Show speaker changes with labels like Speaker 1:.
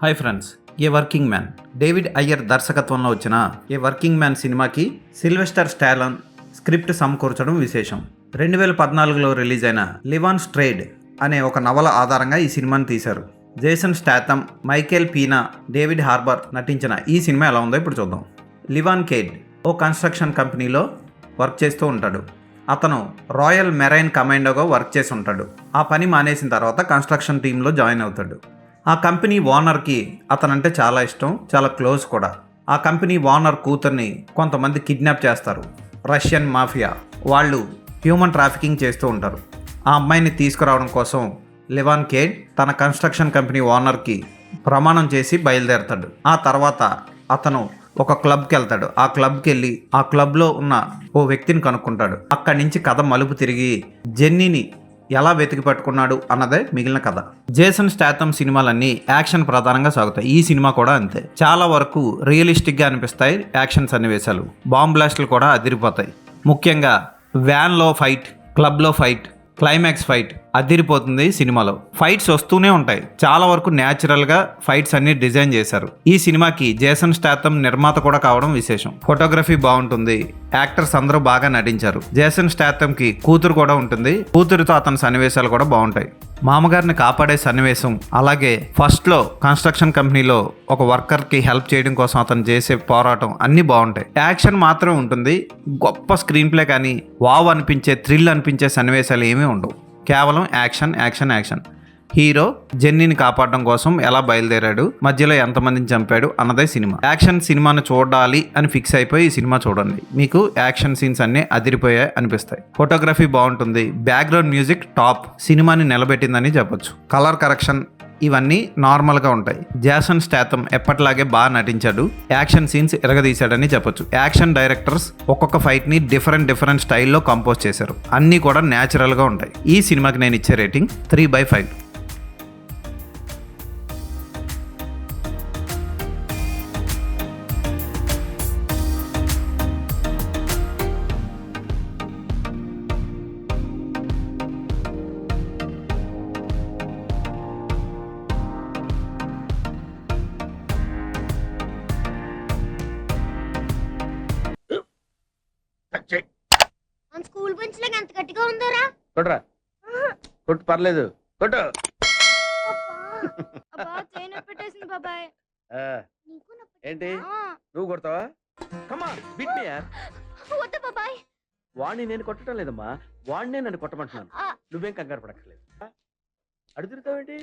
Speaker 1: Hi friends, ఏ working man David Iyer దర్శకత్వంలో వచ్చిన ఏ working man సినిమాకి సిల్వెస్టర్ స్టాలోన్ స్క్రిప్ట్ సమకూర్చడం విశేషం. 2014లో రిలీజ్ అయిన లివ్ ఆన్ స్ట్రేడ్ అనే ఒక నవల ఆధారంగా ఈ సినిమాని తీశారు. జేసన్ స్టాథమ్, మైకేల్ పీనా, డేవిడ్ హార్బర్ నటించిన ఈ సినిమా ఎలా ఉందో ఇప్పుడు చూద్దాం. లివాన్ కేడ్ ఓ కన్స్ట్రక్షన్ కంపెనీలో వర్క్ చేస్తూ ఉంటాడు. అతను రాయల్ మెరైన్ కమాండోగా వర్క్ చేసి ఉంటాడు. ఆ పని మానేసిన తర్వాత కన్స్ట్రక్షన్ టీంలో జాయిన్ అవుతాడు. ఆ కంపెనీ ఓనర్కి అతనంటే చాలా ఇష్టం, చాలా క్లోజ్ కూడా. ఆ కంపెనీ ఓనర్ కూతుర్ని కొంతమంది కిడ్నాప్ చేస్తారు. రష్యన్ మాఫియా వాళ్ళు హ్యూమన్ ట్రాఫికింగ్ చేస్తూ ఉంటారు. ఆ అమ్మాయిని తీసుకురావడం కోసం లివాన్ కేడ్ తన కన్స్ట్రక్షన్ కంపెనీ ఓనర్కి ప్రమాణం చేసి బయలుదేరతాడు. ఆ తర్వాత అతను ఒక క్లబ్కి వెళ్తాడు. ఆ క్లబ్కి వెళ్ళి ఆ క్లబ్లో ఉన్న ఓ వ్యక్తిని కనుక్కుంటాడు. అక్కడి నుంచి కథ మలుపు తిరిగి జెన్నీని ఎలా వెతికి పట్టుకున్నాడు అన్నదే మిగిలిన కథ. జేసన్ స్టాథమ్ సినిమాలన్నీ యాక్షన్ ప్రధానంగా సాగుతాయి. ఈ సినిమా కూడా అంతే. చాలా వరకు రియలిస్టిక్గా అనిపిస్తాయి యాక్షన్ సన్నివేశాలు. బాంబ్ బ్లాస్ట్లు కూడా అదిరిపోతాయి. ముఖ్యంగా వ్యాన్లో ఫైట్, క్లబ్లో ఫైట్, క్లైమాక్స్ ఫైట్ అదిరిపోతుంది. సినిమాలో ఫైట్స్ వస్తూనే ఉంటాయి. చాలా వరకు న్యాచురల్గా ఫైట్స్ అన్ని డిజైన్ చేశారు. ఈ సినిమాకి జేసన్ స్టాథమ్ నిర్మాత కూడా కావడం విశేషం. ఫోటోగ్రఫీ బాగుంటుంది. యాక్టర్స్ అందరూ బాగా నటించారు. జేసన్ స్టాథమ్ కి కూతురు కూడా ఉంటుంది. కూతురితో అతని సన్నివేశాలు కూడా బాగుంటాయి. మామగారిని కాపాడే సన్నివేశం, అలాగే ఫస్ట్ లో కన్స్ట్రక్షన్ కంపెనీలో ఒక వర్కర్ కి హెల్ప్ చేయడం కోసం అతను చేసే పోరాటం అన్ని బాగుంటాయి. యాక్షన్ మాత్రం ఉంటుంది. గొప్ప స్క్రీన్ ప్లే కానీ వావ్ అనిపించే, థ్రిల్ అనిపించే సన్నివేశాలు ఏమీ ఉండవు. కేవలం యాక్షన్ యాక్షన్ యాక్షన్. హీరో జెన్నీని కాపాడడం కోసం ఎలా బయలుదేరాడు, మధ్యలో ఎంతమందిని చంపాడు అన్నదే సినిమా. యాక్షన్ సినిమాను చూడాలి అని ఫిక్స్ అయిపోయి ఈ సినిమా చూడండి. మీకు యాక్షన్ సీన్స్ అన్నీ అదిరిపోయాయి అనిపిస్తాయి. ఫోటోగ్రఫీ బాగుంటుంది. Background music top. సినిమాని నిలబెట్టిందని చెప్పొచ్చు. కలర్ కరెక్షన్ ఇవన్నీ నార్మల్గా ఉంటాయి. జేసన్ స్టాథమ్ ఎప్పటిలాగే బాగా నటించాడు. యాక్షన్ సీన్స్ ఎరగదీశాడని చెప్పొచ్చు. యాక్షన్ డైరెక్టర్స్ ఒక్కొక్క ఫైట్ని డిఫరెంట్ స్టైల్లో కంపోజ్ చేశారు. అన్నీ కూడా న్యాచురల్గా ఉంటాయి. ఈ సినిమాకి నేను ఇచ్చే రేటింగ్ 3/5.
Speaker 2: మన స్కూల్ బెంచ్ లాగా ఎంత గట్టిగా ఉందోరా.
Speaker 3: కొట్రా, కొట్టు, పర్లేదు, కొట్టు.
Speaker 2: అబ్బా చైన్ పెట్టేసింది బాబాయ్.
Speaker 3: ఆ,
Speaker 2: నీకు నొప్పి.
Speaker 3: ఏంటి నువ్వు కొడతావా? కమా బిట్ మీ యార్.
Speaker 2: వద్దు బాబాయ్.
Speaker 3: వాణ్ణి నేను కొట్టడం లేదమ్మా, వాణ్ణే నన్ను కొట్టమంటున్నాను.
Speaker 2: ఆ.
Speaker 3: నువ్వేం కంగారు పడక్కర్లేదు. అడుగుతావేంటి?